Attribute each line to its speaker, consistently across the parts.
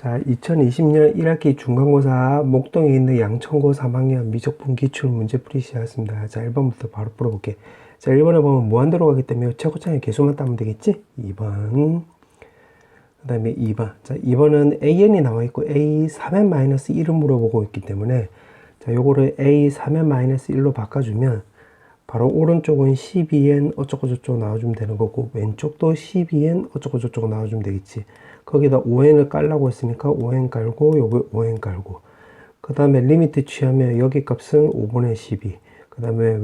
Speaker 1: 자, 2020년 1학기 중간고사 목동에 있는 양천고 3학년 미적분 기출 문제풀이 시작했습니다. 자, 1번부터 바로 풀어볼게. 자, 1번에 보면 무한대로 가기 때문에 최고창의 개수만 따면 되겠지? 2번. 그 다음에 2번. 자, 2번은 AN이 나와 있고 A 3n-1을 물어보고 있기 때문에 자, 요거를 A 3n-1로 바꿔주면 바로 오른쪽은 12n 어쩌고저쩌고 나와주면 되는 거고 왼쪽도 12n 어쩌고저쩌고 나와주면 되겠지. 거기다 5n을 깔라고 했으니까 5n 깔고 여기 5n 깔고 그 다음에 리미트 취하면 여기 값은 5분의 12 그 다음에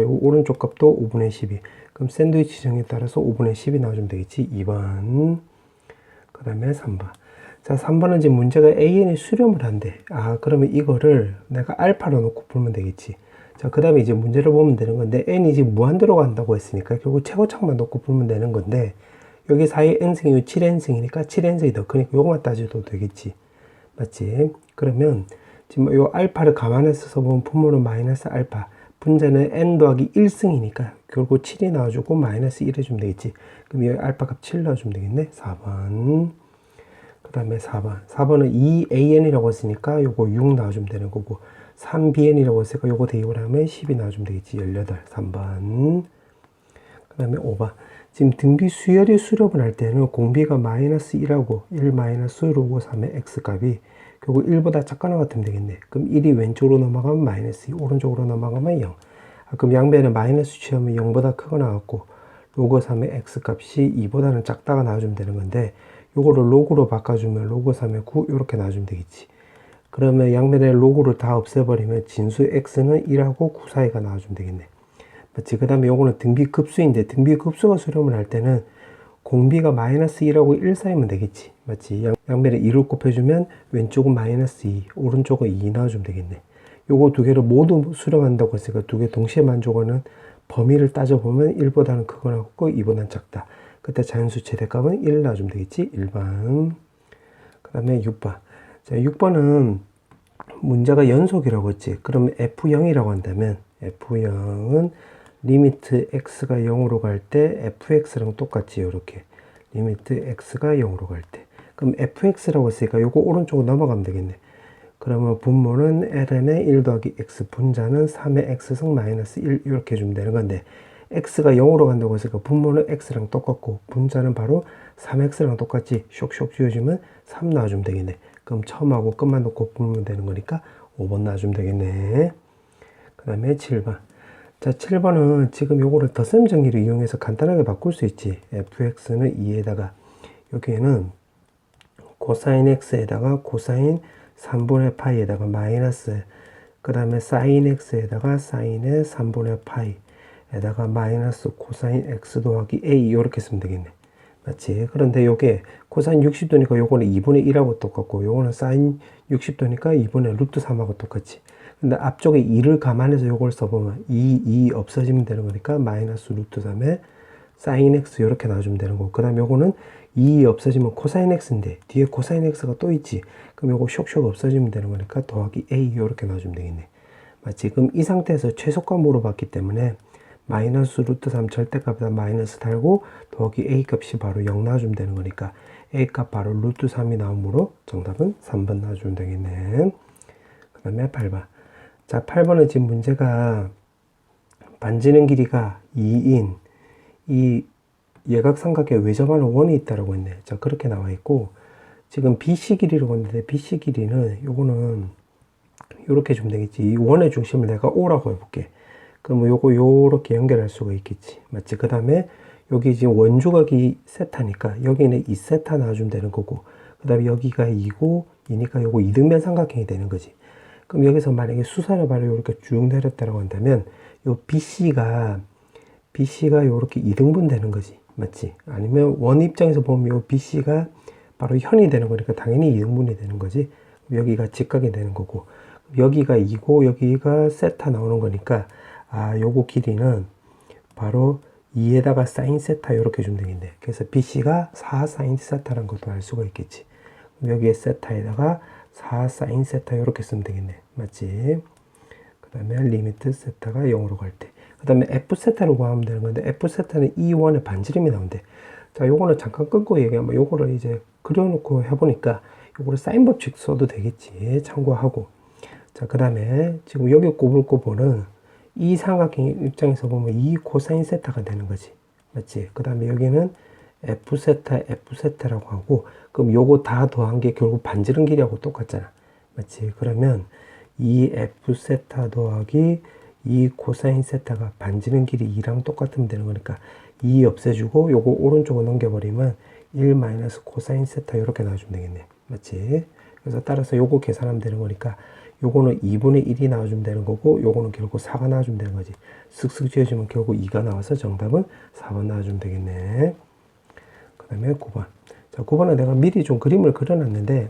Speaker 1: 오른쪽 값도 5분의 12 그럼 샌드위치 정에 따라서 5분의 10이 나와주면 되겠지. 2번. 그 다음에 3번. 자, 3번은 지금 문제가 AN이 수렴을 한대. 아, 그러면 이거를 내가 알파로 놓고 풀면 되겠지. 자, 그 다음에 이제 문제를 보면 되는 건데 n이 지금 무한대로 간다고 했으니까 결국 최고창만 놓고 풀면 되는 건데 여기 4의 n승이 7n승이니까 7n승이 더 크니까 요것만 따져도 되겠지. 맞지? 그러면 지금 요 알파를 감안해서 써보면 분모는 마이너스 알파 분자는 n 더하기 1승이니까 결국 7이 나와주고 마이너스 1 해주면 되겠지. 그럼 여기 알파 값 7 넣어주면 되겠네. 4번. 그 다음에 4번. 4번은 2an이라고 했으니까 요거 6 나와주면 되는 거고 3bn이라고 했으니까 요거 대입을 하면 10이 나와주면 되겠지. 18. 3번. 그 다음에 5번. 지금 등비 수열이 수렴을 할 때는 공비가 마이너스 1하고 1 마이너스 로고 3의 x값이 결국 1보다 작거나 같으면 되겠네. 그럼 1이 왼쪽으로 넘어가면 마이너스 2, 오른쪽으로 넘어가면 0. 그럼 양변에 마이너스 취하면 0보다 크거나 같고 로고 3의 x값이 2보다는 작다가 나와주면 되는 건데 요거를 로그로 바꿔주면 로고 3의 9 이렇게 나와주면 되겠지. 그러면 양변에 로그를 다 없애버리면 진수 x는 1하고 9 사이가 나와주면 되겠네. 맞지? 그 다음에 요거는 등비급수인데 등비급수가 수렴을 할 때는 공비가 마이너스 1하고 1 사이면 되겠지. 맞지? 양변에 2를 곱해주면 왼쪽은 마이너스 2, 오른쪽은 2 나와주면 되겠네. 요거 두 개를 모두 수렴한다고 했으니까 두 개 동시에 만족하는 범위를 따져보면 1보다는 크거나 같고 2보다는 작다. 그때 자연수 최대값은 1 나와주면 되겠지. 1번. 그 다음에 6번. 자, 6번은 문제가 연속이라고 했지. 그러면 F0이라고 한다면 F0은 리미트 x가 0으로 갈 때 fx랑 똑같지. 이렇게 리미트 x가 0으로 갈 때 그럼 fx라고 했으니까 요거 오른쪽으로 넘어가면 되겠네. 그러면 분모는 ln의 1 더하기 x 분자는 3의 x승 마이너스 1 이렇게 해주면 되는 건데 x가 0으로 간다고 했으니까 분모는 x랑 똑같고 분자는 바로 3x랑 똑같지. 쇽쇽 지워주면 3 나와주면 되겠네. 그럼 처음하고 끝만 놓고 풀면 되는 거니까 5번 나와주면 되겠네. 그 다음에 7번. 자, 7번은 지금 요거를 덧셈 정리를 이용해서 간단하게 바꿀 수 있지. fx는 2에다가 여기에는 코사인 x에다가 코사인 3분의 파이에다가 마이너스 그 다음에 사인 x에다가 사인의 3분의 파이에다가 마이너스 코사인 x 더하기 a 이렇게 쓰면 되겠네. 맞지? 그런데 요게 코사인 60도니까 요거는 2분의 1하고 똑같고 요거는 사인 60도니까 2분의 루트 3하고 똑같지. 근데 앞쪽에 2를 감안해서 요걸 써보면 2 없어지면 되는 거니까 마이너스 루트 3에 사인 x 이렇게 나와주면 되는 거고 그 다음에 요거는 2 없어지면 코사인 x인데 뒤에 코사인 x가 또 있지. 그럼 요거 쇽쇽 없어지면 되는 거니까 더하기 a 이렇게 나와주면 되겠네. 맞지? 그럼 이 상태에서 최소값 물어봤기 때문에 마이너스 루트 3 절대값에다 마이너스 달고 더하기 a 값이 바로 0 나와주면 되는 거니까 a 값 바로 루트 3이 나오므로 정답은 3번 나와주면 되겠네. 그 다음에 8번. 자, 8번은 지금 문제가 반지름 길이가 2인 이 예각삼각의 외접하는 원이 있다라고 했네. 자, 그렇게 나와 있고 지금 BC 길이라고 했는데 BC 길이는 요거는 요렇게 주면 되겠지. 이 원의 중심을 내가 O라고 해볼게. 그럼 요거 요렇게 연결할 수가 있겠지. 맞지? 그 다음에 여기 지금 원주각이 세타니까 여기는 2세타 나와주면 되는 거고 그 다음에 여기가 2고 2니까 요거 이등변 삼각형이 되는 거지. 그럼 여기서 만약에 수선을 바로 이렇게 쭉 내렸다고 한다면 요 BC가 요렇게 2등분 되는 거지. 맞지? 아니면 원 입장에서 보면 요 BC가 바로 현이 되는 거니까 당연히 2등분이 되는 거지. 여기가 직각이 되는 거고 여기가 2고 여기가 세타 나오는 거니까 아, 요거 길이는 바로 2에다가 사인 세타 이렇게 주면 되겠네. 그래서 BC가 4 사인 세타라는 것도 알 수가 있겠지. 여기에 세타에다가 4 사인 세타 이렇게 쓰면 되겠네. 맞지? 그 다음에 리미트 세타가 0으로 갈 때. 그 다음에 F 세타를 구하면 되는 건데 F 세타는 이 원의 반지름이 나온대. 자, 요거는 잠깐 끊고 얘기하면 요거를 이제 그려놓고 해보니까 요거를 사인 법칙 써도 되겠지. 참고하고. 자, 그 다음에 지금 여기 꼽을 꼽은 이 삼각형 입장에서 보면 이 코사인 세타가 되는 거지. 맞지? 그 다음에 여기는 F 세타, F 세타라고 하고, 그럼 요거 다 더한 게 결국 반지름 길이하고 똑같잖아. 맞지? 그러면 이 F 세타 더하기 이 코사인 세타가 반지름 길이 2랑 똑같으면 되는 거니까 2 없애주고 요거 오른쪽으로 넘겨버리면 1 마이너스 코사인 세타 이렇게 나와주면 되겠네. 맞지? 그래서 따라서 요거 계산하면 되는 거니까 요거는 2분의 1이 나와주면 되는 거고 요거는 결국 4가 나와주면 되는 거지. 쓱쓱 지어주면 결국 2가 나와서 정답은 4번 나와주면 되겠네. 그 다음에 9번. 자, 9번은 내가 미리 좀 그림을 그려놨는데,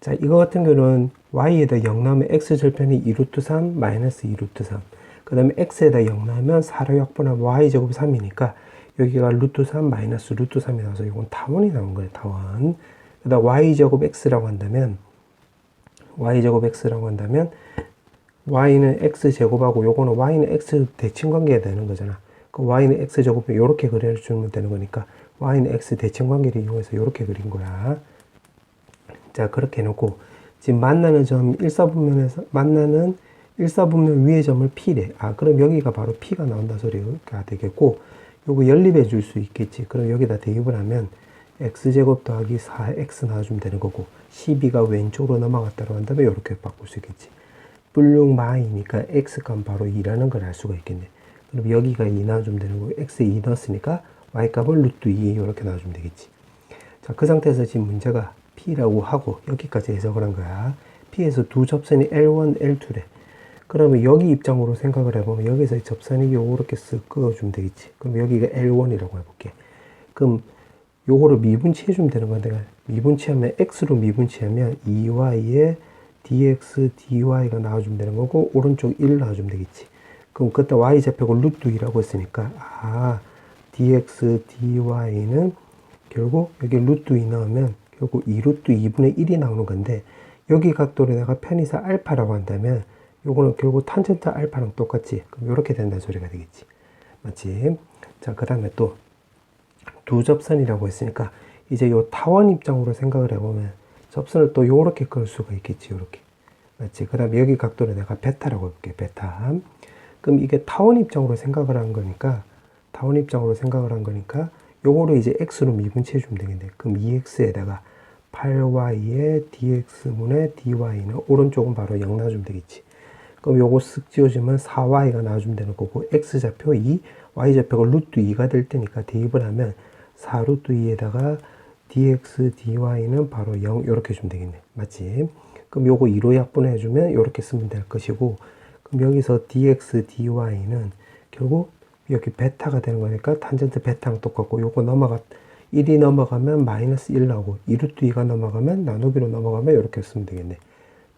Speaker 1: 자, 이거 같은 경우는 y에다 0 나오면 x 절편이 2루트 3 마이너스 2루트 3. 그 다음에 x에다 0 나오면 4로 약분하면 y제곱이 3이니까 여기가 루트 3 마이너스 루트 3이 나와서 이건 타원이 나온 거예요. 타원. 그 다음 y제곱 x라고 한다면 y는 x제곱하고 요거는 y는 x 대칭관계가 되는 거잖아. 그 y는 x제곱을 이렇게 그려주면 되는 거니까 y는 x 대칭관계를 이용해서 이렇게 그린 거야. 자, 그렇게 해놓고 지금 만나는 점 1사분면 위의 점을 p래. 아, 그럼 여기가 바로 p가 나온다 소리가 되겠고, 요거 연립해 줄 수 있겠지. 그럼 여기다 대입을 하면 x제곱 더하기 4x 나와주면 되는 거고, 12가 왼쪽으로 넘어갔다고 한다면 이렇게 바꿀 수 있겠지. 뿔룩 마이니까 x값 바로 2라는 걸 알 수가 있겠네. 그럼 여기가 2 나와주면 되는 거고, x에 2 넣었으니까 y값을 루트 2 이렇게 나와주면 되겠지. 자, 그 상태에서 지금 문제가 P라고 하고 여기까지 해석을 한 거야. P에서 두 접선이 L1, L2래. 그러면 여기 입장으로 생각을 해보면 여기서 접선이 요렇게 쓱 그어주면 되겠지. 그럼 여기가 L1이라고 해볼게. 그럼 요거를 미분치해주면 되는 건데, 미분치하면 X로 미분치하면 2Y에 dx, dy가 나와주면 되는 거고, 오른쪽 1 나와주면 되겠지. 그럼 그때 Y좌표가 루트 2라고 했으니까, dx, dy는 결국 여기 루트 2 넣으면 결국 2루트 2분의 1이 나오는 건데, 여기 각도를 내가 편의사 알파라고 한다면 요거는 결국 탄젠트 알파랑 똑같지. 그럼 이렇게 된다는 소리가 되겠지. 맞지? 자, 그 다음에 또 두 접선이라고 했으니까 이제 요 타원 입장으로 생각을 해보면 접선을 또 요렇게 그을 수가 있겠지. 요렇게. 맞지? 그 다음에 여기 각도를 내가 베타라고 해볼게. 베타. 그럼 이게 타원 입장으로 생각을 한 거니까 요거를 이제 x로 미분치해 주면 되겠네. 그럼 2x에다가 8y의 dx분의 dy는 오른쪽은 바로 0 나와주면 되겠지. 그럼 요거 쓱 지워주면 4y가 나와주면 되는 거고, x좌표 2, y좌표가 루트 2가 될 테니까 대입을 하면 4 루트 2에다가 dx, dy는 바로 0 이렇게 주면 되겠네. 맞지? 그럼 요거 2로 약분해 주면 이렇게 쓰면 될 것이고, 그럼 여기서 dx, dy는 결국 여기 베타가 되는 거니까 탄젠트 베타랑 똑같고, 요거 1이 넘어가면 마이너스 1 나오고, 2루트 2가 넘어가면 나누기로 넘어가면 이렇게 쓰면 되겠네.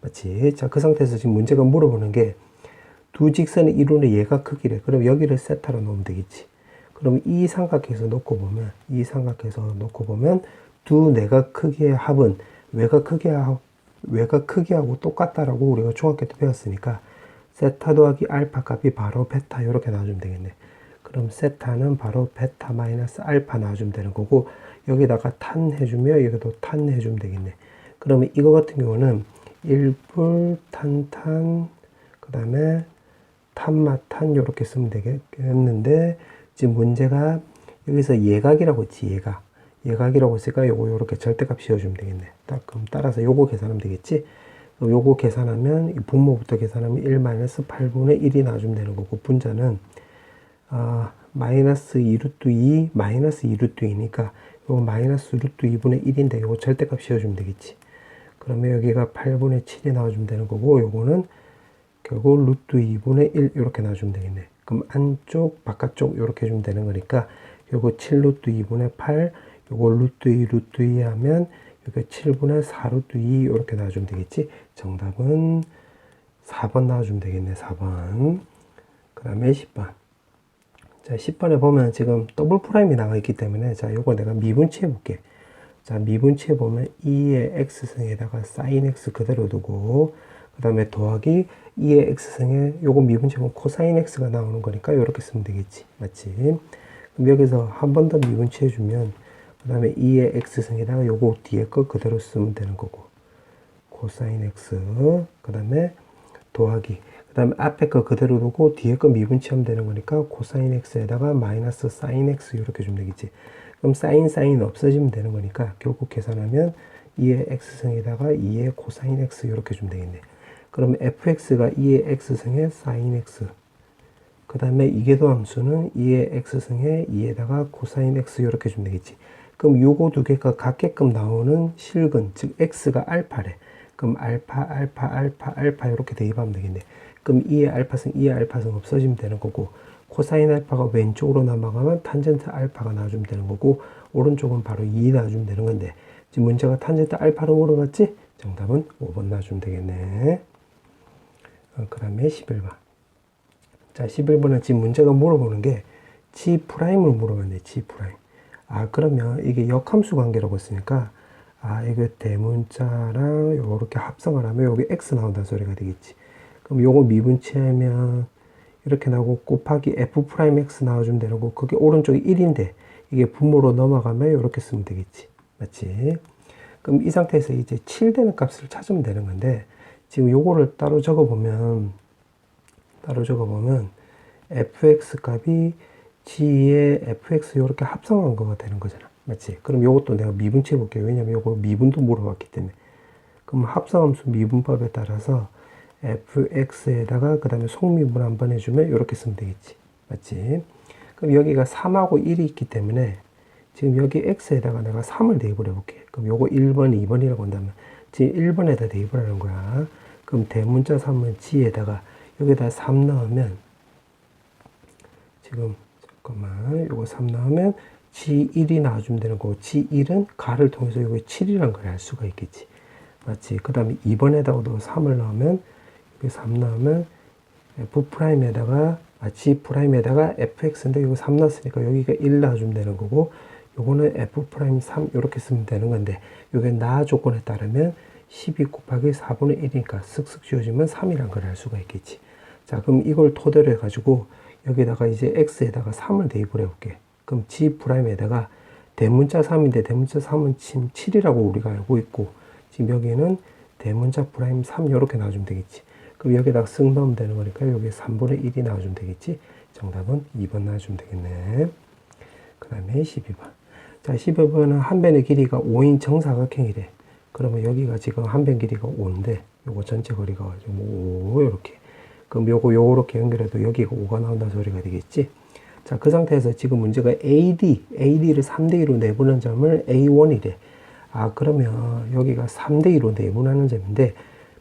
Speaker 1: 맞지? 자, 그 상태에서 지금 문제가 물어보는 게 두 직선이 이루는 얘가 크기래. 그럼 여기를 세타로 놓으면 되겠지. 그럼 이 삼각형에서 놓고 보면 두 내각 크기의 합은 외곽 크기하고 똑같다라고 우리가 중학교 때 배웠으니까 세타 더하기 알파 값이 바로 베타 이렇게 나와주면 되겠네. 그럼 세타는 바로 베타 마이너스 알파 나와주면 되는 거고, 여기다가 탄 해주면 여기도 탄 해주면 되겠네. 그러면 이거 같은 경우는 1불 탄 그 다음에 탄마탄 이렇게 쓰면 되겠는데, 지금 문제가 여기서 예각이라고 했지. 예각이라고 했으니까 요거 요렇게 절대값 씌워주면 되겠네. 그럼 따라서 요거 계산하면 되겠지. 그럼 요거 계산하면 분모부터 계산하면 1-8분의 1이 나와주면 되는 거고, 분자는 마이너스 2루트 2 마이너스 2루트 2니까 요거 마이너스 루트 2분의 1인데 요거 절대값 씌워주면 되겠지. 그러면 여기가 8분의 7이 나와주면 되는 거고, 요거는 결국 루트 2분의 1 이렇게 나와주면 되겠네. 그럼 안쪽 바깥쪽 이렇게 해주면 되는 거니까 요거 7루트 2분의 8, 요거 루트 2 루트 2 하면 여기 7분의 4 루트 2 이렇게 나와주면 되겠지. 정답은 4번 나와주면 되겠네. 4번. 그 다음에 10번. 자, 10번에 보면 지금 더블 프라임이 나와 있기 때문에, 자, 요거 내가 미분치해 볼게. 자, 미분치해 보면 2의 x승에다가 sin x 그대로 두고, 그 다음에 더하기 2의 x승에 요거 미분치해 보면 코사인 x가 나오는 거니까 요렇게 쓰면 되겠지. 맞지? 그럼 여기서 한 번 더 미분치해 주면, 그 다음에 2의 x승에다가 요거 뒤에 거 그대로 쓰면 되는 거고, 코사인 x, 그 다음에 더하기, 그 다음에 앞에 거 그대로 두고 뒤에 거 미분치하면 되는 거니까 코사인 x에다가 마이너스 사인 x 이렇게 주면 되겠지. 그럼 사인 없어지면 되는 거니까 결국 계산하면 2의 x승에다가 2의 코사인 x 이렇게 주면 되겠네. 그러면 fx가 2의 x승의 사인 x, 그 다음에 이계도 함수는 2의 x승에 2에다가 코사인 x 이렇게 주면 되겠지. 그럼 요거 두 개가 같게끔 나오는 실근, 즉 x가 알파래. 그럼 알파 이렇게 대입하면 되겠네. 그럼 2의 알파승 없어지면 되는 거고, 코사인 알파가 왼쪽으로 넘어가면 탄젠트 알파가 나와주면 되는 거고, 오른쪽은 바로 2 나와주면 되는 건데, 지금 문제가 탄젠트 알파로 물어봤지? 정답은 5번 나와주면 되겠네. 그 다음에 11번. 자, 11번은 지금 문제가 물어보는 게 G'을 물어봤네, G'. 아, 그러면 이게 역함수 관계라고 했으니까, 아, 이거 대문자랑 요렇게 합성을 하면 요게 X 나온다는 소리가 되겠지. 그럼 요거 미분치하면 이렇게 나오고 곱하기 F'X 나와주면 되는 거, 그게 오른쪽이 1인데, 이게 분모로 넘어가면 이렇게 쓰면 되겠지. 맞지? 그럼 이 상태에서 이제 7 되는 값을 찾으면 되는 건데, 지금 요거를 따로 적어보면 fx 값이 g의 fx 이렇게 합성한 거가 되는 거잖아. 맞지? 그럼 요것도 내가 미분치해 볼게요. 왜냐면 요거 미분도 물어봤기 때문에. 그럼 합성함수 미분법에 따라서 fx에다가 그 다음에 속미분 한번 해주면 이렇게 쓰면 되겠지. 맞지? 그럼 여기가 3하고 1이 있기 때문에 지금 여기 x에다가 내가 3을 대입을 해볼게. 그럼 요거 1번, 2번이라고 한다면 지금 1번에다 대입을 하는 거야. 그럼 대문자 3은 g에다가 여기다 3 넣으면 지금 잠깐만 요거 3 넣으면 G1이 나와주면 되는 거고, G1은 가를 통해서 요거 7이라는 걸 알 수가 있겠지. 맞지? 그 다음에 2번에다가도 3을 넣으면 여기 3 넣으면 F'에다가 G'에다가 fx인데 요거 3 넣었으니까 여기가 1 나와주면 되는 거고, 요거는 F'3 이렇게 쓰면 되는 건데, 요게 나 조건에 따르면 12 곱하기 4분의 1이니까 쓱쓱 지워지면 3이란 걸 알 수가 있겠지. 자, 그럼 이걸 토대로 해가지고 여기다가 이제 x에다가 3을 대입을 해볼게. 그럼 G'에다가 대문자 3인데 대문자 3은 지금 7이라고 우리가 알고 있고, 지금 여기는 대문자 프라임 3 이렇게 나와주면 되겠지. 그럼 여기다가 쓱 넣으면 되는 거니까 여기 3분의 1이 나와주면 되겠지. 정답은 2번 나와주면 되겠네. 그 다음에 12번. 자, 12번은 한 변의 길이가 5인 정사각형이래. 그러면 여기가 지금 한 변 길이가 5인데 요거 전체 거리가 지금 5 이렇게. 그럼 요렇게 연결해도 여기가 5가 나온다는 소리가 되겠지. 자, 그 상태에서 지금 문제가 AD를 3대2로 내분한 점을 A1이래. 아, 그러면 여기가 3대2로 내분하는 점인데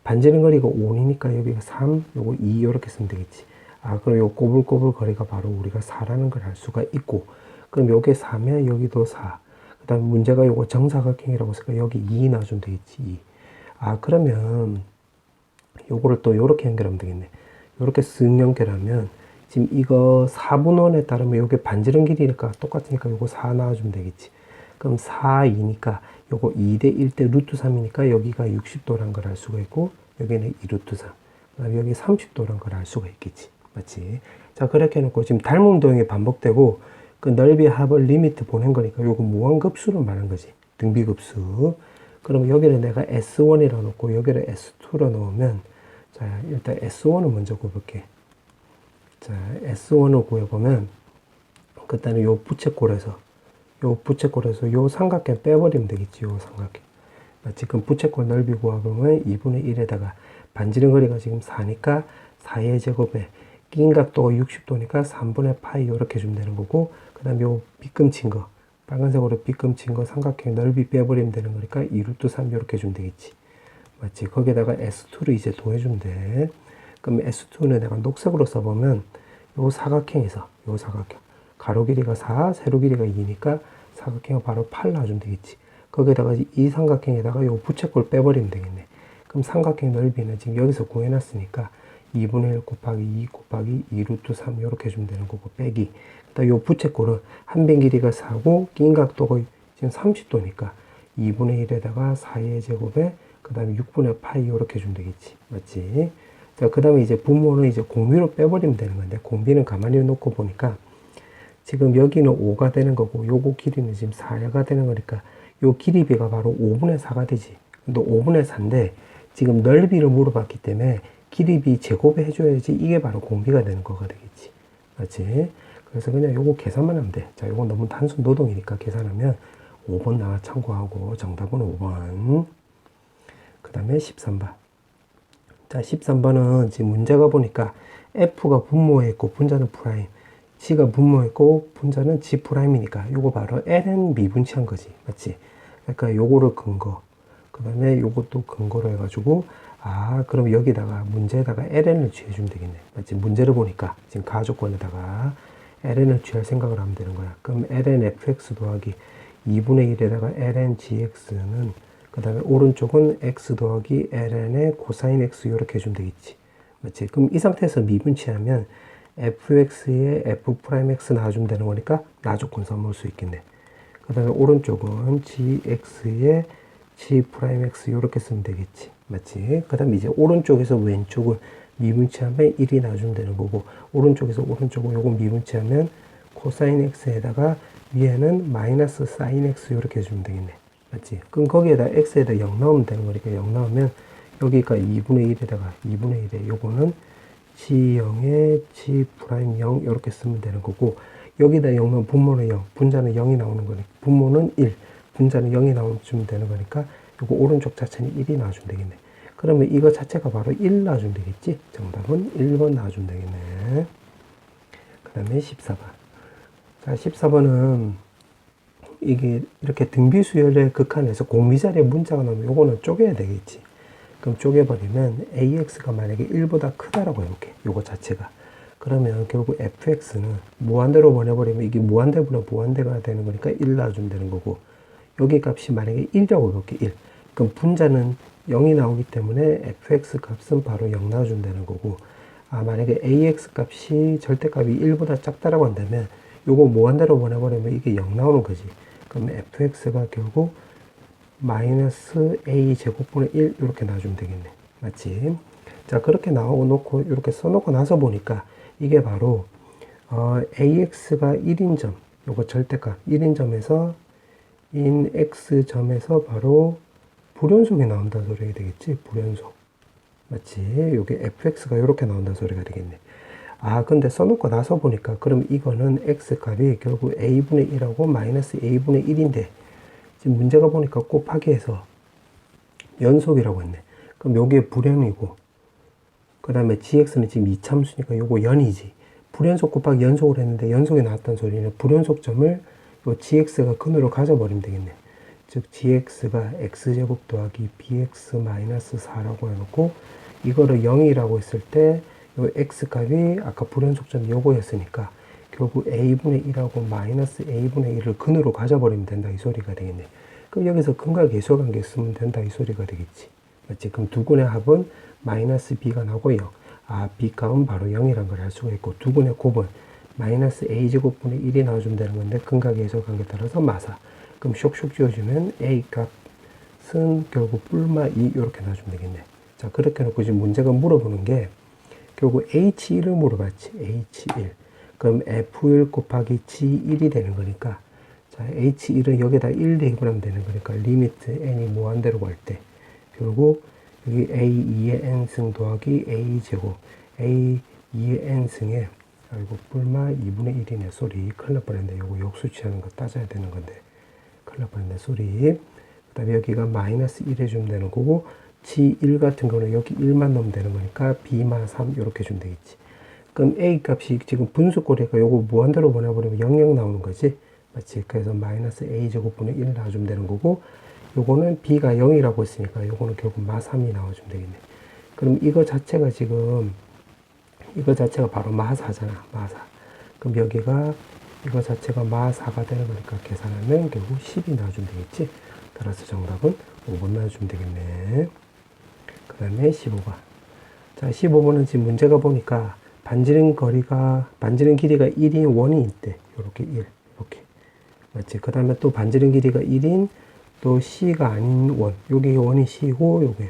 Speaker 1: 반지름 거리가 5니까 여기가 3, 요거 2 이렇게 쓰면 되겠지. 아, 그럼 요 꼬불꼬불 거리가 바로 우리가 4라는 걸 알 수가 있고, 그럼 요게 4면 여기도 4. 그 다음에 문제가 요거 정사각형이라고 했으니까 여기 2 나와주면 되겠지. 2. 아, 그러면 요거를 또 요렇게 연결하면 되겠네. 요렇게 쓱 연결하면 지금 이거 4분원에 따르면 요게 반지름 길이니까 똑같으니까 요거 4 나와주면 되겠지. 그럼 4, 2니까 요거 2대 1대 루트 3이니까 여기가 60도란 걸 알 수가 있고, 여기는 2 루트 3. 그다음에 여기 30도란 걸 알 수가 있겠지. 맞지? 자, 그렇게 해놓고 지금 닮음 도형이 반복되고 그 넓이 합을 리미트 보낸 거니까 요거 무한급수로 말한 거지. 등비급수. 그럼 여기를 내가 S1이라 놓고 여기를 S2로 넣으면, 자, 일단 S1을 먼저 구해볼게. 자, S1을 구해보면, 그때는 요 부채꼴에서 요 삼각형 빼버리면 되겠지. 요 삼각형. 지금 부채꼴 넓이 구하면 2분의 1에다가 반지름 거리가 지금 4니까 4의 제곱에 낀 각도가 60도니까 3분의 파이 이렇게 주면 되는 거고, 그 다음에 요 빗금친 거, 빨간색으로 빗금친 거 삼각형 넓이 빼버리면 되는 거니까 2 루트 3 이렇게 주면 되겠지. 맞지? 거기에다가 S2를 이제 더해주면 돼. 그럼 S2는 내가 녹색으로 써보면 요 사각형에서 요 사각형 가로 길이가 4, 세로 길이가 2니까 사각형이 바로 8 놔주면 되겠지. 거기에다가 이 삼각형에다가 요 부채꼴 빼버리면 되겠네. 그럼 삼각형 넓이는 지금 여기서 구해놨으니까 2분의 1 곱하기 2 곱하기 2 루트 3 이렇게 해주면 되는 거고, 빼기. 그다음 요 부채꼴은 한 변 길이가 4고 낀 각도가 지금 30도니까 2분의 1에다가 4의 제곱에 그 다음에 6분의 파이 이렇게 해주면 되겠지. 맞지? 자, 그 다음에 이제 분모는 이제 공비로 빼버리면 되는 건데, 공비는 가만히 놓고 보니까 지금 여기는 5가 되는 거고 요거 길이는 지금 4가 되는 거니까 요 길이비가 바로 5분의 4가 되지. 근데 5분의 4인데 지금 넓이를 물어봤기 때문에 길이비 제곱해 줘야지 이게 바로 공비가 되는 거가 되겠지. 맞지? 그래서 그냥 요거 계산만 하면 돼. 자, 요거 너무 단순 노동이니까 계산하면 5번 나와 참고하고 정답은 5번. 그 다음에 13번. 자, 13번은 지금 문제가 보니까 F가 분모에 있고 분자는 프라임, G가 분모에 있고 분자는 G 프라임이니까 요거 바로 ln 미분치한 거지. 맞지? 그러니까 요거를 근거, 그 다음에 요것도 근거로 해가지고 그럼 여기다가 문제에다가 ln을 취해주면 되겠네. 맞지? 문제를 보니까 지금 가조건에다가 ln을 취할 생각을 하면 되는 거야. 그럼 ln fx 더하기 2분의 1에다가 ln gx는 그 다음에 오른쪽은 x 더하기 ln의 코사인 x 이렇게 해주면 되겠지. 맞지? 그럼 이 상태에서 미분치하면 fx에 f'x 나와주면 되는 거니까 나조건 써먹을 수 있겠네. 그 다음에 오른쪽은 gx에 g'x 이렇게 쓰면 되겠지. 맞지? 그 다음에 이제 오른쪽에서 왼쪽은 미분치하면 1이 나와주면 되는 거고, 오른쪽에서 오른쪽은 요거 미분치하면 코사인 x에다가 위에는 마이너스 사인 x 이렇게 해주면 되겠네. 맞지? 그럼 거기에다 x에다 0 넣으면 되는 거니까 0 넣으면 여기가 2분의 1에다가 2분의 1에 요거는 g0에 g'0 이렇게 쓰면 되는 거고, 여기다 0 넣으면 분모는 0, 분자는 0이 나오는 거니까 분모는 1, 분자는 0이 나와주면 되는 거니까 요거 오른쪽 자체는 1이 나와주면 되겠네. 그러면 이거 자체가 바로 1 나와주면 되겠지? 정답은 1번 나와주면 되겠네. 그 다음에 14번. 자, 14번은 이게 이렇게 등비수열의 극한에서 공비자리에 문자가 나오면 요거는 쪼개야 되겠지. 그럼 쪼개버리면 AX가 만약에 1보다 크다라고 해볼게. 요거 자체가. 그러면 결국 FX는 무한대로 보내버리면 이게 무한대분의 무한대가 되는 거니까 1 놔주면 되는 거고, 여기 값이 만약에 1이라고 해볼게. 1. 그럼 분자는 0이 나오기 때문에 FX 값은 바로 0 놔주면 되는 거고, 만약에 AX 값이 절대값이 1보다 작다라고 한다면 요거 무한대로 보내버리면 이게 0 나오는 거지. 그럼 fx가 결국 마이너스 a 제곱분의 1 이렇게 놔주면 되겠네. 맞지? 자, 그렇게 나오고 놓고 이렇게 써놓고 나서 보니까 이게 바로 ax가 1인 점, 요거 절대값 1인 점에서 in x 점에서 바로 불연속이 나온다는 소리가 되겠지. 불연속. 맞지? 요게 fx가 이렇게 나온다는 소리가 되겠네. 근데 써놓고 나서 보니까 그럼 이거는 x값이 결국 a분의 1하고 마이너스 a분의 1인데 지금 문제가 보니까 곱하기 해서 연속이라고 했네. 그럼 요게 불연이고, 그 다음에 gx는 지금 이참수니까 요거 연이지. 불연속 곱하기 연속을 했는데 연속이 나왔다는 소리는 불연속점을 요 gx가 근으로 가져버리면 되겠네. 즉 gx가 x제곱 더하기 bx 마이너스 4라고 해놓고 이거를 0이라고 했을 때 요 x값이 아까 불연속점이 요거였으니까 결국 a분의 1하고 마이너스 a분의 1을 근으로 가져버리면 된다 이 소리가 되겠네. 그럼 여기서 근과 계수관계 쓰면 된다 이 소리가 되겠지. 맞지? 그럼 두 근의 합은 마이너스 b가 나고 0. b 값은 바로 0이란 걸 알 수가 있고, 두 근의 곱은 마이너스 a제곱분의 1이 나와주면 되는 건데 근과 계수관계에 따라서 마사. 그럼 쇽쇽 지워주면 a 값은 결국 뿔마 2 이렇게 나와주면 되겠네. 자, 그렇게 해놓고 지금 문제가 물어보는 게 결국 H1을 물어봤지. H1. 그럼 F1 곱하기 G1이 되는 거니까, 자, H1은 여기다 1 대입을 하면 되는 거니까, 리미트 n이 무한대로 갈 때, 결국 여기 A2의 n승 더하기 A제곱, A2의 n승에, 아이고, 뿔마 2분의 1이네, 소리. 큰일 날 뻔했네. 요거 역수 취하는 거 따져야 되는 건데. 큰일 날 뻔했네, 소리. 그 다음에 여기가 마이너스 1 해주면 되는 거고, G1 같은 경우는 여기 1만 넣으면 되는 거니까 B마 3 이렇게 주면 되겠지. 그럼 A 값이 지금 분수꼴이니까 요거 무한대로 보내버리면 00 나오는 거지. 맞지? 그래서 마이너스 A 제곱분의 1 나와주면 되는 거고, 요거는 B가 0이라고 했으니까 요거는 결국 마 3이 나와주면 되겠네. 그럼 이거 자체가 지금 이거 자체가 바로 마 4잖아. 마 4. 그럼 여기가 이거 자체가 마 4가 되는 거니까 계산하면 결국 10이 나와주면 되겠지. 따라서 정답은 5번 나와주면 되겠네. 그 다음에 15번. 자, 15번은 지금 문제가 보니까 반지름 길이가 1인 원이 있대. 요렇게 1. 이렇게. 맞지? 그 다음에 또 반지름 길이가 1인 또 C가 아닌 원. 여기 원이 C고, 요게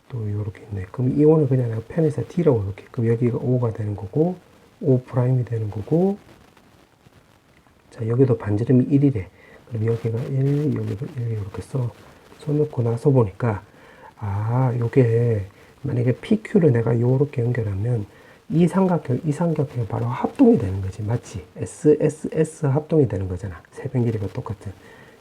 Speaker 1: 또 요렇게 있네. 그럼 이 원을 그냥 내가 펜에서 D라고 이렇게. 그럼 여기가 O가 되는 거고, O''이 되는 거고, 자, 여기도 반지름이 1이래. 그럼 여기가 1, 여기도 1 이렇게 써놓고 나서 보니까, 요게 만약에 PQ를 내가 요렇게 연결하면 이 삼각형이 바로 합동이 되는 거지. 맞지? SSS 합동이 되는 거잖아. 세변 길이가 똑같은.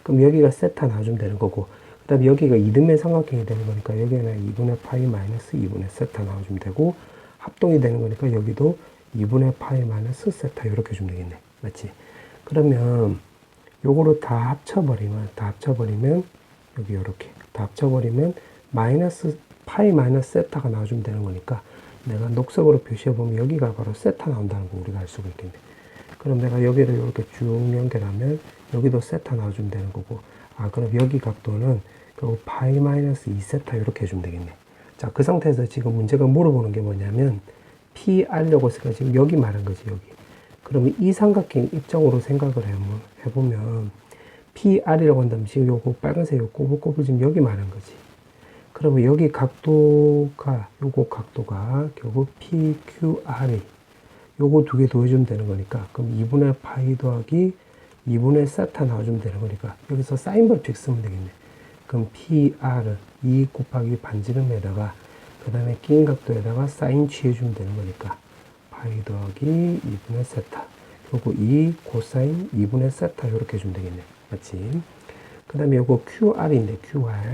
Speaker 1: 그럼 여기가 세타 나와주면 되는 거고, 그 다음에 여기가 이등변 삼각형이 되는 거니까 여기는 2분의 파이 마이너스 2분의 세타 나와주면 되고, 합동이 되는 거니까 여기도 2분의 파이 마이너스 세타 이렇게 주면 되겠네. 맞지? 그러면 요거를 다 합쳐버리면 여기 이렇게 다 합쳐버리면 마이너스 파이 마이너스 세타가 나와주면 되는 거니까 내가 녹색으로 표시해보면 여기가 바로 세타 나온다는 거 우리가 알 수가 있겠네. 그럼 내가 여기를 이렇게 쭉 연결하면 여기도 세타 나와주면 되는 거고, 그럼 여기 각도는 결국 파이 마이너스 2세타 이렇게 해주면 되겠네. 자, 그 상태에서 지금 문제가 물어보는 게 뭐냐면 PR려고 했으니까 지금 여기 말한 거지, 여기. 그러면 이 삼각형 입장으로 생각을 해보면 PR이라고 한다면 지금 요거 빨간색 요 꼬불꼬불 지금 여기 말한 거지. 그러면 여기 각도가 결국 PQR이 요거 두 개 더해주면 되는 거니까, 그럼 2분의 파이 더하기 2분의 세타 나와주면 되는 거니까 여기서 사인 법칙 쓰면 되겠네. 그럼 PR 2 곱하기 반지름에다가 그 다음에 낀 각도에다가 사인 취해주면 되는 거니까 파이 더하기 2분의 세타 요거 2 코사인 2분의 세타 이렇게 해주면 되겠네. 맞지? 그 다음에 요거 QR인데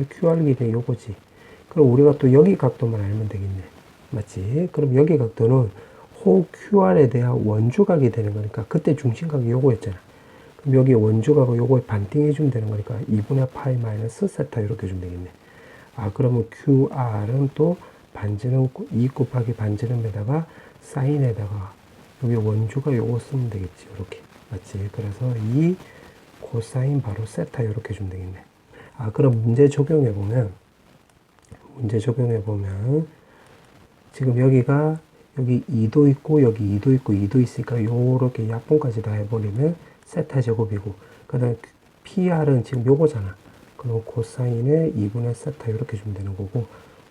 Speaker 1: QR 길이 요거지. 그럼 우리가 또 여기 각도만 알면 되겠네. 맞지? 그럼 여기 각도는 호 QR에 대한 원주각이 되는 거니까 그때 중심각이 요거였잖아. 그럼 여기 원주각을 요거에 반띵 해주면 되는 거니까 2분의 파이 마이너스 세타 이렇게 해주면 되겠네. 그러면 QR은 또 반지름 2 곱하기 반지름에다가 사인에다가 여기 원주가 요거 쓰면 되겠지. 이렇게. 맞지? 그래서 2 코사인 바로 세타 이렇게 해주면 되겠네. 그럼 문제 적용해보면 지금 여기가 여기 2도 있고 여기 2도 있고 2도 있으니까 요렇게 약분까지 다 해버리면 세타 제곱이고, 그 다음에 PR은 지금 요거잖아. 그럼 코사인에 2분의 세타 이렇게 주면 되는 거고,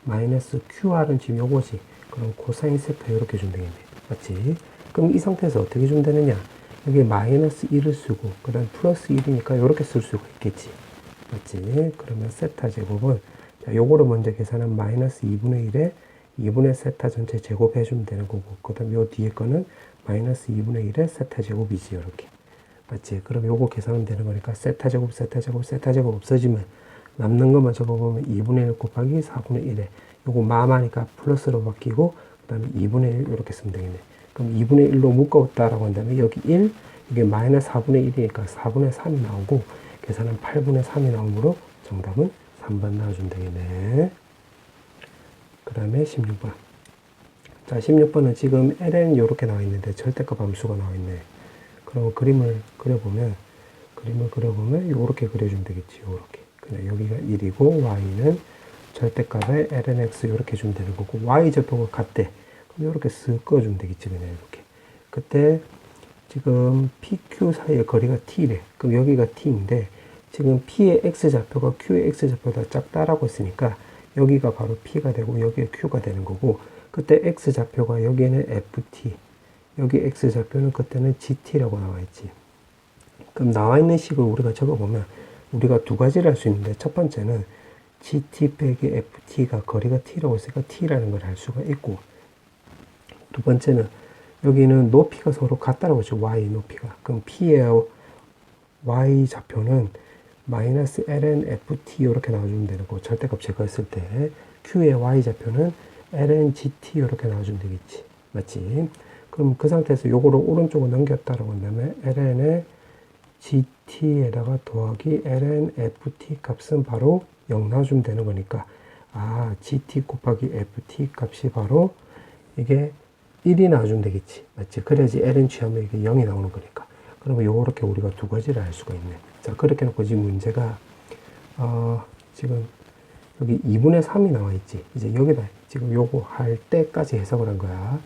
Speaker 1: 마이너스 QR은 지금 요거지. 그럼 코사인 세타 이렇게 주면 되겠네. 맞지? 그럼 이 상태에서 어떻게 주면 되느냐? 여기 마이너스 1을 쓰고 그 다음 플러스 1이니까 이렇게 쓸 수가 있겠지. 맞지? 그러면 세타 제곱은 요거를 먼저 계산하면 마이너스 2분의 1에 2분의 세타 전체 제곱해 주면 되는 거고, 그 다음 요 뒤에 거는 마이너스 2분의 1에 세타 제곱이지. 이렇게. 맞지? 그럼 요거 계산하면 되는 거니까 세타 제곱 없어지면 남는 것만 적어보면 2분의 1 곱하기 4분의 1에 요거 마마니까 플러스로 바뀌고 그 다음에 2분의 1 이렇게 쓰면 되겠네. 그럼 2분의 1로 묶었다라고 한다면 여기 1, 이게 마이너스 4분의 1이니까 4분의 3이 나오고 계산은 8분의 3이 나오므로 정답은 3번 나와주면 되겠네. 그 다음에 16번. 자, 16번은 지금 ln 이렇게 나와 있는데 절대값 함수가 나와 있네. 그럼 그림을 그려보면 이렇게 그려주면 되겠지. 이렇게. 그냥 여기가 1이고 y는 절대값에 lnx 이렇게 주면 되는 거고, y좌표가 같대. 그럼 이렇게 쓱 그어주면 되겠지. 그냥 이렇게. 그때 지금 PQ 사이의 거리가 t래. 그럼 여기가 t인데 지금 p의 x좌표가 q의 x좌표보다 작다라고 했으니까 여기가 바로 p가 되고 여기가 q가 되는 거고, 그때 x좌표가 여기에는 ft, 여기 x좌표는 그때는 gt라고 나와 있지. 그럼 나와 있는 식을 우리가 적어보면 우리가 두 가지를 할 수 있는데, 첫 번째는 gt 빼기 ft가 거리가 t라고 했으니까 t라는 걸 알 수가 있고, 두 번째는 여기는 높이가 서로 같다라고 했죠. y 높이가. 그럼 p의 y 좌표는 마이너스 ln ft 이렇게 나와주면 되는 거고, 절대값 제거했을 때 q의 y 좌표는 ln gt 이렇게 나와주면 되겠지. 맞지? 그럼 그 상태에서 요거를 오른쪽으로 넘겼다라고 한다면 ln의 gt에다가 더하기 ln ft 값은 바로 0 나와주면 되는 거니까, gt 곱하기 ft 값이 바로 이게 1이 나와주면 되겠지. 맞지? 그래야지 ln 취하면 이게 0이 나오는 거니까. 그러면 요렇게 우리가 두 가지를 알 수가 있네. 자, 그렇게 놓고 지금 문제가 지금 여기 2분의 3이 나와 있지. 이제 여기다 지금 요거 할 때까지 해석을 한 거야.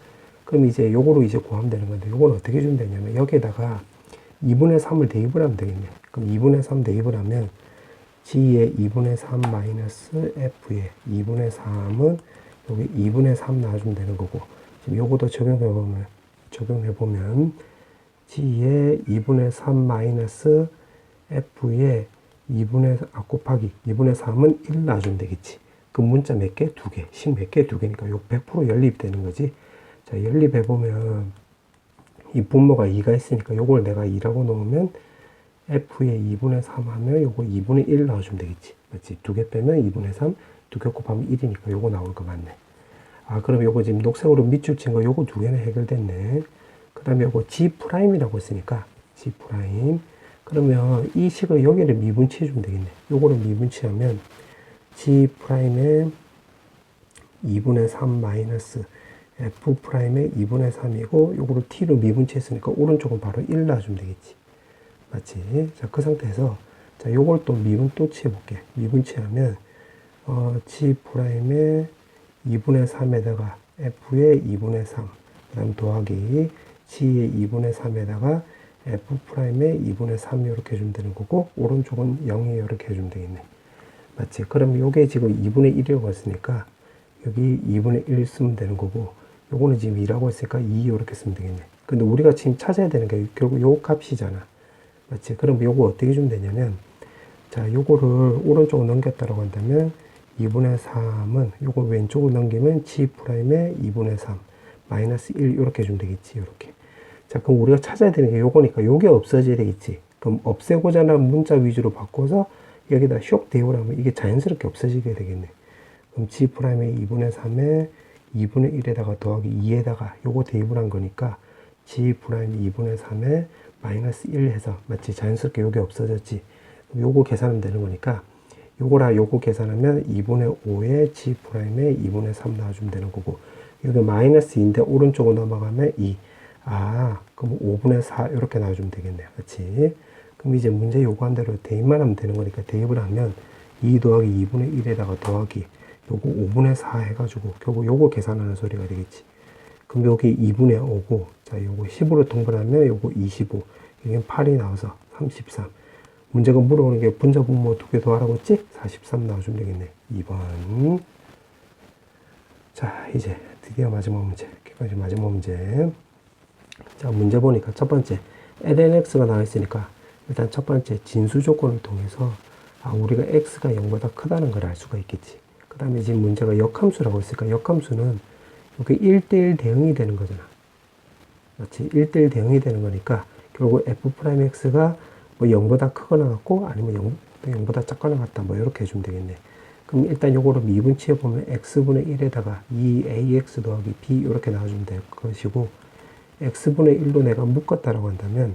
Speaker 1: 그럼 이제 요거로 이제 구하면 되는 건데, 요거는 어떻게 주면 되냐면 여기에다가 2분의 3을 대입을 하면 되겠네. 그럼 2분의 3 대입을 하면 g의 2분의 3 마이너스 f의 2분의 3은 여기 2분의 3 나와주면 되는 거고, 지금 요거도 적용해보면 g의 2분의 3 마이너스 f의 곱하기 2분의 3은 1 나와주면 되겠지. 그 문자 몇 개? 두 개. 식 몇 개? 두 개니까 요 100% 연립되는 거지. 자, 연립해보면 이 분모가 2가 있으니까 요걸 내가 2라고 놓으면 f의 2분의 3 하면 요거 2분의 1 나와주면 되겠지. 맞지? 두 개 빼면 2분의 3, 두 개 곱하면 1이니까 요거 나올 거 맞네. 아, 그럼 요거 지금 녹색으로 밑줄 친 거 요거 두 개는 해결됐네. 그 다음에 요거 G'이라고 했으니까 G'. 그러면 이 식을 여기를 미분치해 주면 되겠네. 요거를 미분치하면 G'의 2분의 3 마이너스 F'의 2분의 3이고 요거를 T로 미분치했으니까 오른쪽은 바로 1 놔주면 되겠지. 맞지? 자, 그 상태에서 자, 요걸 또 미분 또 치해볼게. 미분치하면 G'의 2분의 3에다가 F의 2분의 3, 그 다음 더하기 G의 2분의 3에다가 F'의 2분의 3 이렇게 해주면 되는 거고, 오른쪽은 0이 이렇게 해주면 되겠네. 맞지? 그럼 요게 지금 2분의 1이라고 했으니까 여기 2분의 1 쓰면 되는 거고, 요거는 지금 2라고 했으니까 2 이렇게 쓰면 되겠네. 근데 우리가 지금 찾아야 되는 게 결국 요 값이잖아. 맞지? 그럼 요거 어떻게 주면 되냐면, 자, 요거를 오른쪽으로 넘겼다라고 한다면 2분의 3은 요거 왼쪽으로 넘기면 G'의 2분의 3 마이너스 1 이렇게 해주면 되겠지. 이렇게. 자, 그럼 우리가 찾아야 되는 게 요거니까 요게 없어져야 되겠지. 그럼 없애고자 하는 문자 위주로 바꿔서 여기다 쇽 대입을 하면 이게 자연스럽게 없어지게 되겠네. 그럼 G'의 2분의 3에 2분의 1에다가 더하기 2에다가 요거 대입을 한 거니까 G'의 2분의 3에 마이너스 1 해서 마치 자연스럽게 요게 없어졌지. 요거 계산하면 되는 거니까 요거랑 요거 계산하면 2분의 5에 G'의 2분의 3 나와주면 되는 거고, 여기 마이너스 2인데 오른쪽으로 넘어가면 2. 아, 그럼 5분의 4 이렇게 나와주면 되겠네요. 그렇지? 그럼 이제 문제 요구한 대로 대입만 하면 되는 거니까 대입을 하면 2 더하기 2분의 1에다가 더하기 요거 5분의 4 해가지고 결국 요거 계산하는 소리가 되겠지. 그럼 여기 2분의 5고, 자, 요거 10으로 통분하면 요거 25. 여기 8이 나와서 33. 문제가 물어보는 게 분자 분모 두 개 더하라고 했지? 43 나와주면 되겠네. 2번. 자, 이제 드디어 마지막 문제. 여기까지 마지막 문제. 자, 문제 보니까 첫 번째 lnx가 나와 있으니까 일단 첫 번째 진수 조건을 통해서 우리가 x가 0보다 크다는 걸 알 수가 있겠지. 그 다음에 지금 문제가 역함수라고 했으니까 역함수는 이렇게 1대1 대응이 되는 거잖아. 맞지? 1대1 대응이 되는 거니까 결국 f'x가 뭐 0보다 크거나 같고 아니면 0보다 작거나 같다 뭐 이렇게 해주면 되겠네. 그럼 일단 요거를 미분치해 보면 x분의 1에다가 2ax 더하기 b 이렇게 나와주면 될 것이고, x분의 1로 내가 묶었다라고 한다면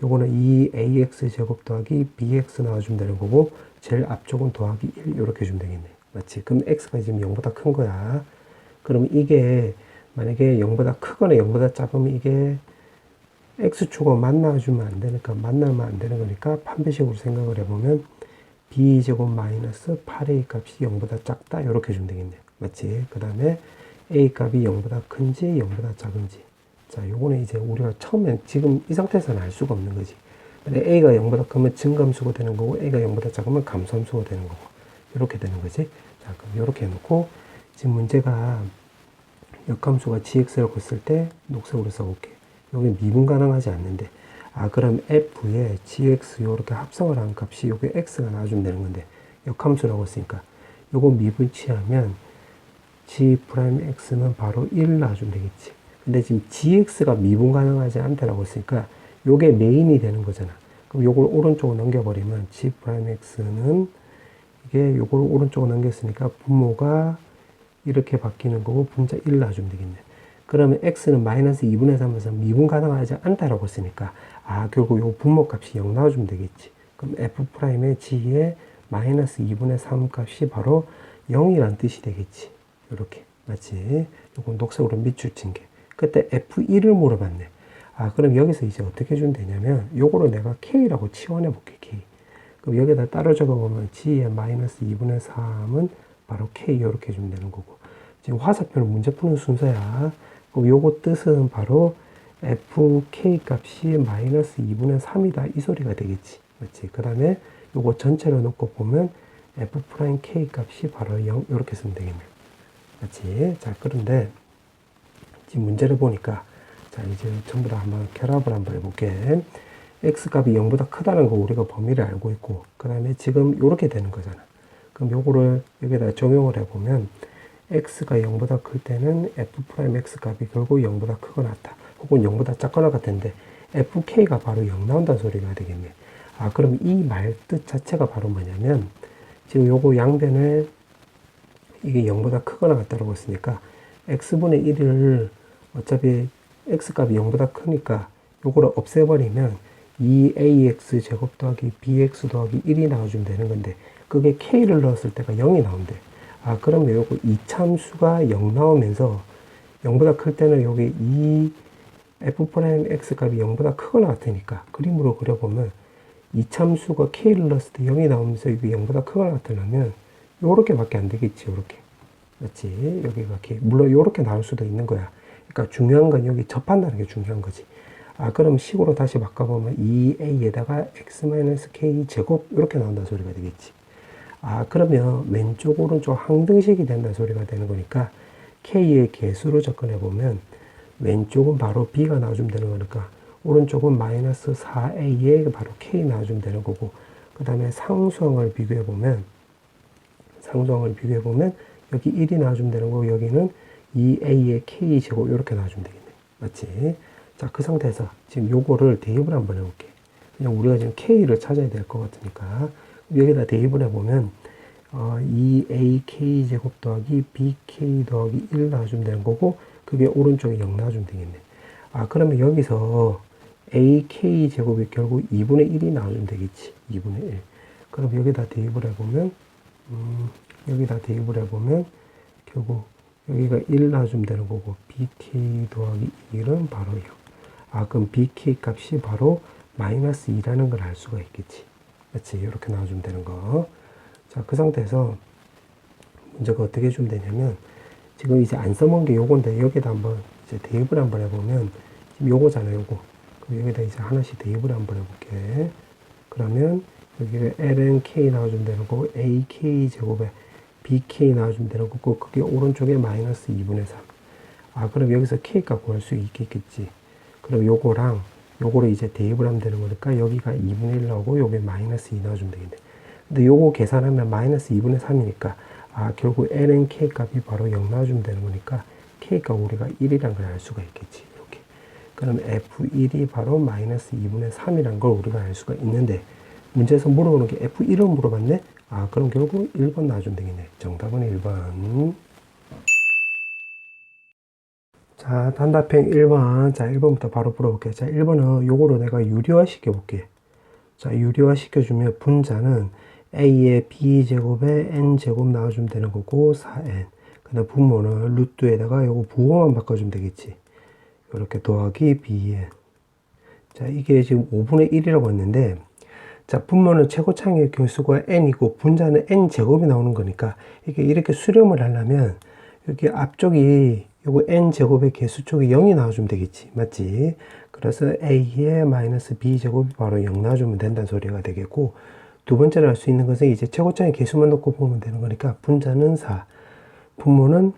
Speaker 1: 요거는 2ax 제곱 더하기 bx 나와주면 되는 거고, 제일 앞쪽은 더하기 1 이렇게 해주면 되겠네. 맞지? 그럼 x가 지금 0보다 큰 거야. 그럼 이게 만약에 0보다 크거나 0보다 작으면 이게 x축하고 만나주면 안 되니까, 만나면 안 되는 거니까 판별식으로 생각을 해보면 b제곱 마이너스 8a 값이 0보다 작다 이렇게 해주면 되겠네. 맞지? 그 다음에 a 값이 0보다 큰지 0보다 작은지. 자, 요거는 이제 우리가 처음엔 지금 이 상태에서는 알 수가 없는 거지. a가 0보다 크면 증감수가 되는 거고, a가 0보다 작으면 감소함수가 되는 거고, 이렇게 되는 거지. 자, 그럼 이렇게 해놓고 지금 문제가 역함수가 gx라고 했을 때 녹색으로 써볼게. 여기 미분 가능하지 않는데, 그럼 f에 gx 요렇게 합성을 한 값이 요게 x가 나와주면 되는 건데, 역함수라고 했으니까 요거 미분치하면 g'x는 바로 1 나와주면 되겠지. 근데 지금 gx가 미분 가능하지 않다라고 했으니까 요게 메인이 되는 거잖아. 그럼 요걸 오른쪽으로 넘겨버리면 g'x는 이게 요걸 오른쪽으로 넘겼으니까 분모가 이렇게 바뀌는 거고 분자 1 놔주면 되겠네. 그러면 x는 마이너스 2분의 3에서 미분 가능하지 않다라고 했으니까 결국 요 분모 값이 0 나와주면 되겠지. 그럼 f'의 g의 마이너스 2분의 3 값이 바로 0이란 뜻이 되겠지. 이렇게. 맞지? 요건 녹색으로 밑줄 친 게. 그때 f1을 물어봤네. 그럼 여기서 이제 어떻게 해주면 되냐면 요거를 내가 k라고 치환해 볼게. k. 그럼 여기다 따로 적어보면 g의 마이너스 2분의 3은 바로 k 이렇게 해주면 되는 거고, 지금 화살표는 문제 푸는 순서야. 그럼 요거 뜻은 바로 fk 값이 마이너스 2분의 3이다 이 소리가 되겠지. 맞지? 그 다음에 요거 전체를 놓고 보면 f'k 값이 바로 0 이렇게 쓰면 되겠네. 맞지? 자, 그런데 지금 문제를 보니까 자, 이제 전부 다 한번 결합을 한번 해볼게. x 값이 0보다 크다는 거 우리가 범위를 알고 있고, 그 다음에 지금 요렇게 되는 거잖아. 그럼 요거를 여기다 적용을 해보면 x가 0보다 클 때는 f'x 값이 결국 0보다 크거나 같다. 혹은 0보다 작거나 같은데 fk가 바로 0 나온다는 소리가 되겠네. 아, 그럼 이 말 뜻 자체가 바로 뭐냐면 지금 요거 양변에 이게 0보다 크거나 같다라고 했으니까 x분의 1을 어차피 x값이 0보다 크니까 요거를 없애버리면 2ax 제곱 더하기 bx 더하기 1이 나와주면 되는 건데 그게 k를 넣었을 때가 0이 나온대. 아, 그러면 요거 이참수가 0 나오면서 0보다 클 때는 여기 이 f'x 값이 0보다 크거나 같으니까 그림으로 그려보면 이참수가 k를 넣었을 때 0이 나오면서 이게 0보다 크거나 같으려면 요렇게밖에 안 되겠지. 요렇게 맞지? 여기가 k, 물론 요렇게 나올 수도 있는 거야. 그러니까 중요한 건 여기 접한다는 게 중요한 거지. 아, 그럼 식으로 다시 바꿔보면 2a에다가 x-k 제곱 이렇게 나온다는 소리가 되겠지. 아, 그러면 왼쪽 오른쪽 항등식이 된다는 소리가 되는 거니까 k의 개수로 접근해보면 왼쪽은 바로 b가 나와주면 되는 거니까 오른쪽은 마이너스 4a에 바로 k 나와주면 되는 거고, 그 다음에 상수항을 비교해보면 여기 1이 나와주면 되는 거고 여기는 2a의 k 제곱 이렇게 나와주면 되겠네. 맞지? 자, 그 상태에서 지금 요거를 대입을 한번 해볼게. 그냥 우리가 지금 k를 찾아야 될 것 같으니까 여기다 대입을 해보면 2ak 제곱 더하기 bk 더하기 1 나와주면 되는 거고 그게 오른쪽에 0 나와주면 되겠네. 아, 그러면 여기서 ak 제곱이 결국 2분의 1이 나와주면 되겠지. 2분의 1. 그럼 여기다 대입을 해보면 결국 여기가 1 나와주면 되는 거고 bk 더하기 1은 바로 0. 아, 그럼 bk 값이 바로 마이너스 2라는 걸 알 수가 있겠지. 그렇지? 이렇게 나와주면 되는 거. 자, 그 상태에서 문제가 어떻게 해주면 되냐면 지금 이제 안 써먹은 게 요건데 여기다 한번 이제 대입을 한번 해보면 지금 요거잖아요. 요거. 그럼 여기다 이제 하나씩 대입을 한번 해볼게. 그러면 여기가 ln k 나와주면 되는 거고 ak 제곱에 bk 나와주면 되는 거고 그게 오른쪽에 마이너스 2분의 3. 아, 그럼 여기서 k 값 구할 수 있겠지. 그럼 요거랑 요거를 이제 대입을 하면 되는 거니까 여기가 2분의 1 나오고 여기 마이너스 2 나와주면 되겠네. 근데 요거 계산하면 마이너스 2분의 3이니까 아, 결국 ln k 값이 바로 0 나와주면 되는 거니까 k 값 우리가 1이란 걸 알 수가 있겠지. 이렇게. 그럼 f1이 바로 마이너스 2분의 3이란 걸 우리가 알 수가 있는데 문제에서 물어보는 게 f1을 물어봤네. 아, 그럼 결국 1번 나와주면 되겠네. 정답은 1번. 자, 단답형 1번. 자, 1번부터 바로 풀어볼게요. 자, 1번은 요거로 내가 유리화 시켜볼게. 자, 유리화 시켜주면 분자는 a의 b제곱에 n제곱 나와주면 되는 거고 4n. 그 다음 분모는 루트에다가 요거 부호만 바꿔주면 되겠지. 이렇게 더하기 bn. 자, 이게 지금 5분의 1이라고 했는데 자, 분모는 최고차항의 개수가 n이고 분자는 n제곱이 나오는 거니까 이게 이렇게 수렴을 하려면 여기 앞쪽이 요거 n제곱의 개수 쪽이 0이 나와주면 되겠지. 맞지? 그래서 a의 마이너스 b제곱이 바로 0 나와주면 된다는 소리가 되겠고 두 번째로 할 수 있는 것은 이제 최고차항의 개수만 놓고 보면 되는 거니까 분자는 4, 분모는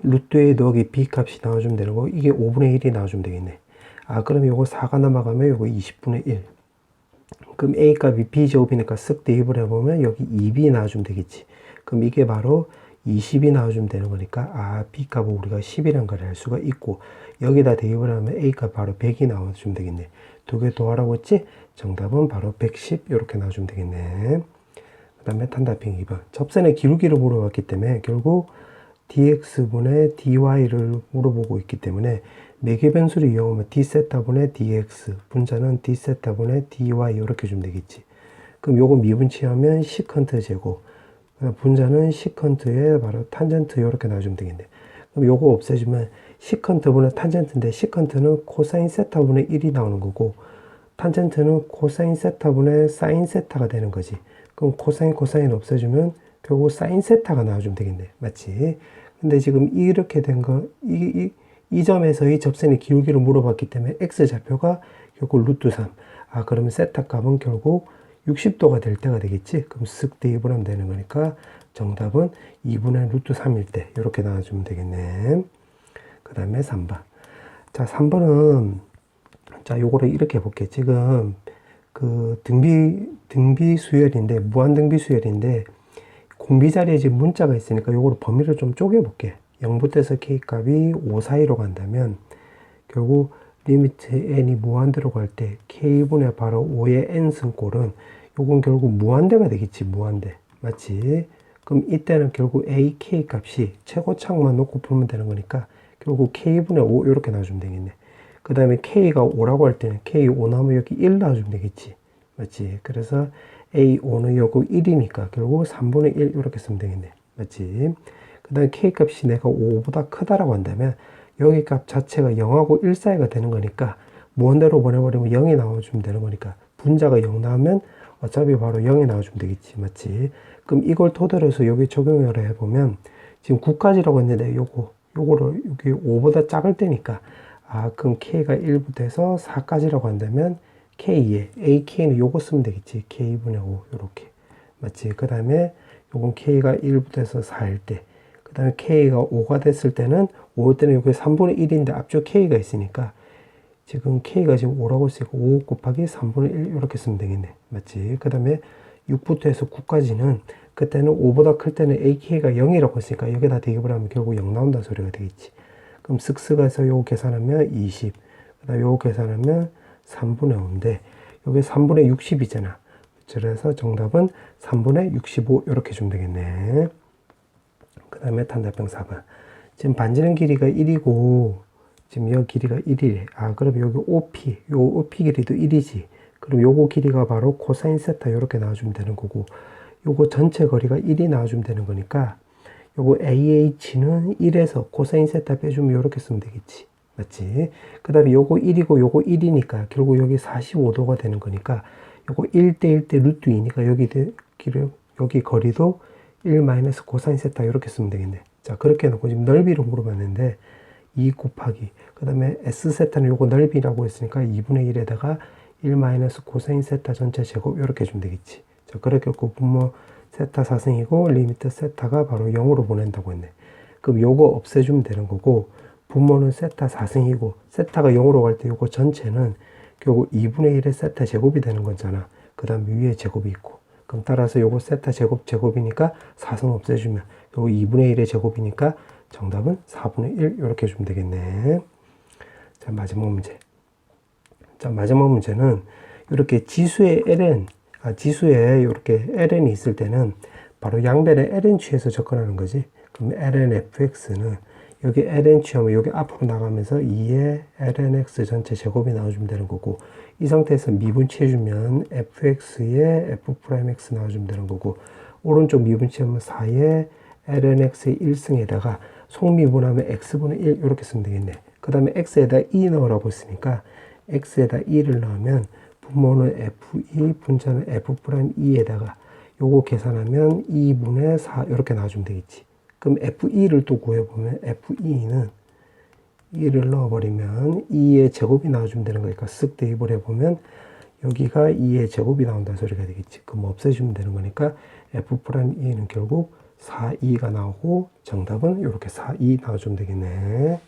Speaker 1: 루트에 더하기 b 값이 나와주면 되는 거고 이게 5분의 1이 나와주면 되겠네. 아, 그럼 요거 4가 넘어가면 요거 20분의 1. 그럼 a 값이 b제곱이니까 쓱 대입을 해보면 여기 2b 나와주면 되겠지. 그럼 이게 바로 20이 나와주면 되는 거니까 아, b 값을 우리가 10이란 걸 알 수가 있고 여기다 대입을 하면 a 값 바로 100이 나와주면 되겠네. 두 개 더하라고 했지? 정답은 바로 110 이렇게 나와주면 되겠네. 그 다음에 단답형 2번. 접선의 기울기를 물어봤기 때문에 결국 dx분의 dy를 물어보고 있기 때문에 매개 변수를 이용하면 d세타분의 dx, 분자는 d세타분의 dy 이렇게 주면 되겠지. 그럼 요거 미분치하면 시컨트 제곱, 분자는 시컨트에 바로 탄젠트 이렇게 나와주면 되겠네. 그럼 요거 없애주면 시컨트분의 탄젠트인데 시컨트는 코사인 세타분의 1이 나오는 거고 탄젠트는 코사인 세타분의 사인 세타가 되는 거지. 그럼 코사인 없애주면 결국 사인 세타가 나와주면 되겠네. 맞지? 근데 지금 이렇게 된 거, 이 점에서 이 접선의 기울기를 물어봤기 때문에 x좌표가 결국 루트 3. 아, 그러면 세타 값은 결국 60도가 될 때가 되겠지? 그럼 쓱 대입을 하면 되는 거니까 정답은 2분의 루트 3일 때 이렇게 나와주면 되겠네. 그 다음에 3번. 자, 3번은 자, 요거를 이렇게 볼게. 지금 그 등비 수열인데 무한 등비 수열인데 공비 자리에 지금 문자가 있으니까 요거를 범위를 좀 쪼개볼게. 0부터 해서 k 값이 5 사이로 간다면 결국 리미트 n이 무한대로 갈 때 k분의 바로 5의 n승꼴은 요건 결국 무한대가 되겠지. 무한대. 맞지? 그럼 이때는 결국 ak 값이 최고창만 놓고 풀면 되는 거니까 결국 k분의 5 이렇게 나와주면 되겠네. 그 다음에 k가 5라고 할 때는 k5 나오면 여기 1 나와주면 되겠지. 맞지? 그래서 a5는 요거 1이니까 결국 3분의 1 이렇게 쓰면 되겠네. 맞지? 그 다음에 k 값이 내가 5보다 크다라고 한다면 여기 값 자체가 0하고 1 사이가 되는 거니까 무한대로 보내버리면 0이 나와주면 되는 거니까 분자가 0 나오면 어차피 바로 0이 나와주면 되겠지. 맞지? 그럼 이걸 토대로 해서 여기 적용을 해보면 지금 9까지라고 했는데 요거를 여기 5보다 작을 때니까 그럼 k가 1부터 해서 4까지라고 한다면 k에 ak는 요거 쓰면 되겠지. k분의 5 요렇게. 맞지? 그 다음에 요건 k가 1부터 해서 4일 때 그 다음에 k가 5가 됐을 때는 5일 때는 여기 3분의 1인데 앞쪽 k가 있으니까 지금 k가 지금 5라고 했으니까 5 곱하기 3분의 1 이렇게 쓰면 되겠네. 맞지? 그 다음에 6부터 해서 9까지는 그때는 5보다 클 때는 ak가 0이라고 했으니까 여기다 대입을 하면 결국 0 나온다는 소리가 되겠지. 그럼 쓱쓱 해서 요거 계산하면 20, 그 다음에 요거 계산하면 3분의 5인데 여기 3분의 60이잖아. 그래서 정답은 3분의 65 이렇게 주면 되겠네. 그 다음에 탄답형 4번. 지금 반지름 길이가 1이고 지금 여기 길이가 1이래. 그럼 여기 OP, 요 OP 길이도 1이지. 그럼 요거 길이가 바로 코사인 세타 이렇게 나와주면 되는 거고 요거 전체 거리가 1이 나와주면 되는 거니까 요거 AH는 1에서 코사인 세타 빼주면 이렇게 쓰면 되겠지. 맞지? 그 다음에 요거 1이고 요거 1이니까 결국 여기 45도가 되는 거니까 요거 1대 1대 루트 2니까 여기 거리도 1 마이너스 코사인 세타 이렇게 쓰면 되겠네. 자, 그렇게 해놓고 지금 넓이를 물어봤는데 2 곱하기 그 다음에 S 세타는 요거 넓이라고 했으니까 2분의 1에다가 1 마이너스 코사인 세타 전체 제곱 이렇게 해주면 되겠지. 자, 그렇게 했고 분모 세타 4승이고 리미트 세타가 바로 0으로 보낸다고 했네. 그럼 요거 없애주면 되는 거고 분모는 세타 4승이고 세타가 0으로 갈 때 요거 전체는 결국 2분의 1의 세타 제곱이 되는 거잖아. 그 다음 위에 제곱이 있고 그럼 따라서 요거 세타 제곱이니까 4승 없애주면 요거 2분의 1의 제곱이니까 정답은 4분의 1 이렇게 해주면 되겠네. 자, 마지막 문제. 자, 마지막 문제는 이렇게 지수의 지수에 이렇게 ln이 있을 때는 바로 양변에 ln 취해서 접근하는 거지. 그럼 ln fx는 여기 ln 취하면 여기 앞으로 나가면서 2의 ln x 전체 제곱이 나와주면 되는 거고 이 상태에서 미분치해주면 fx의 f'x 나와주면 되는 거고 오른쪽 미분치하면 4의 ln x의 1승에다가 속미분하면 x분의 1 이렇게 쓰면 되겠네. 그 다음에 x에다 2 넣으라고 했으니까 x에다 2를 넣으면 분모는 f2 분자는 f'2에다가 요거 계산하면 2분의 4 이렇게 나와주면 되겠지. 그럼 f2를 또 구해보면 f2는 2를 넣어버리면 2의 제곱이 나와주면 되는 거니까 쓱 대입을 해보면 여기가 2의 제곱이 나온다는 소리가 되겠지. 그럼 없애주면 되는 거니까 f'2는 결국 4, 2가 나오고 정답은 이렇게 4, 2 나와주면 되겠네.